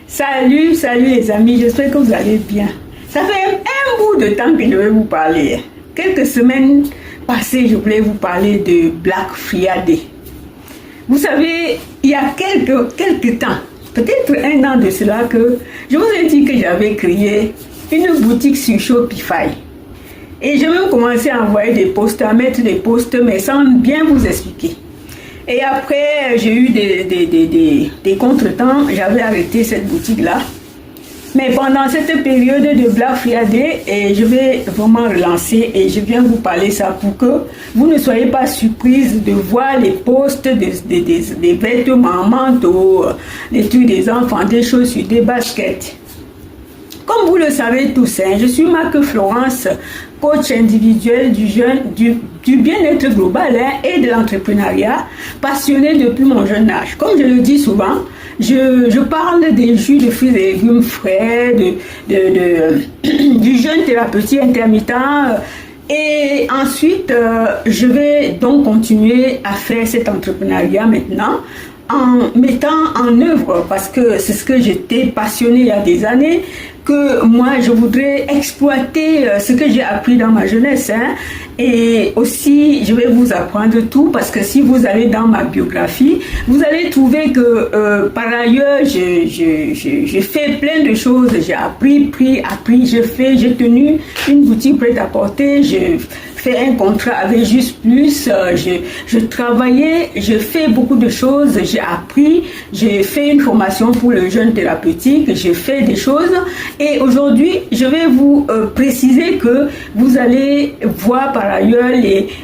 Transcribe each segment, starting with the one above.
Salut les amis, j'espère que vous allez bien. Ça fait un bout de temps que je vais vous parler. Quelques semaines passées, je voulais vous parler de Black Friday. Vous savez, il y a quelques temps, peut-être un an de cela, que je vous ai dit que j'avais créé une boutique sur Shopify. Et j'ai même commencé à envoyer des posts, à mettre des posts, mais sans bien vous expliquer. Et après, j'ai eu des contretemps, j'avais arrêté cette boutique-là. Mais pendant cette période de Black Friday, je vais vraiment relancer et je viens vous parler ça pour que vous ne soyez pas surprise de voir les posts des vêtements, manteaux, des trucs des enfants, des chaussures, des baskets. Comme vous le savez tous, je suis Marc Florence, coach individuel du bien-être global et de l'entrepreneuriat, passionné depuis mon jeune âge. Comme je le dis souvent, je parle des jus de fruits et légumes frais, du jeûne thérapeutique intermittent. Et ensuite, je vais donc continuer à faire cet entrepreneuriat maintenant en mettant en œuvre, parce que c'est ce que j'étais passionnée il y a des années, que moi je voudrais exploiter ce que j'ai appris dans ma jeunesse, et aussi je vais vous apprendre tout, parce que si vous allez dans ma biographie, vous allez trouver que par ailleurs j'ai fait plein de choses, j'ai appris, j'ai tenu une boutique prêt-à-porter, j'ai fait un contrat avec Juste Plus, je travaillais, je fais beaucoup de choses, j'ai appris, j'ai fait une formation pour le jeûne thérapeutique, j'ai fait des choses, et aujourd'hui je vais vous préciser que vous allez voir par ailleurs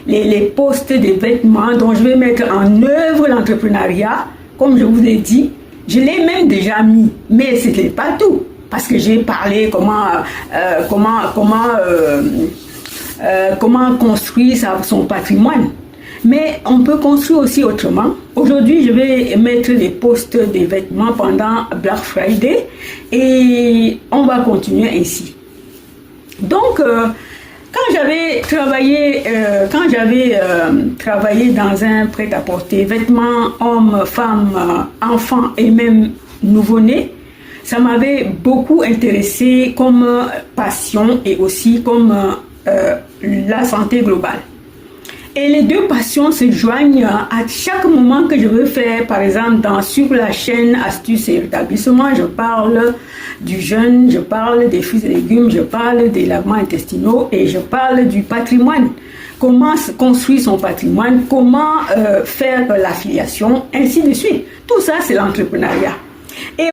les posts des vêtements dont je vais mettre en œuvre l'entrepreneuriat. Comme je vous ai dit, je l'ai même déjà mis, mais ce n'est pas tout, parce que j'ai parlé comment construire son patrimoine. Mais on peut construire aussi autrement. Aujourd'hui, je vais mettre les posts des vêtements pendant Black Friday et on va continuer ainsi. Donc, quand j'avais travaillé dans un prêt-à-porter, vêtements hommes, femmes, enfants et même nouveau-nés, ça m'avait beaucoup intéressé comme passion et aussi comme la santé globale. Et les deux passions se joignent à chaque moment que je veux faire. Par exemple, sur la chaîne Astuces et Rétablissement, je parle du jeûne, je parle des fruits et légumes, je parle des lavements intestinaux et je parle du patrimoine. Comment construire son patrimoine, comment faire l'affiliation, ainsi de suite. Tout ça, c'est l'entrepreneuriat. Et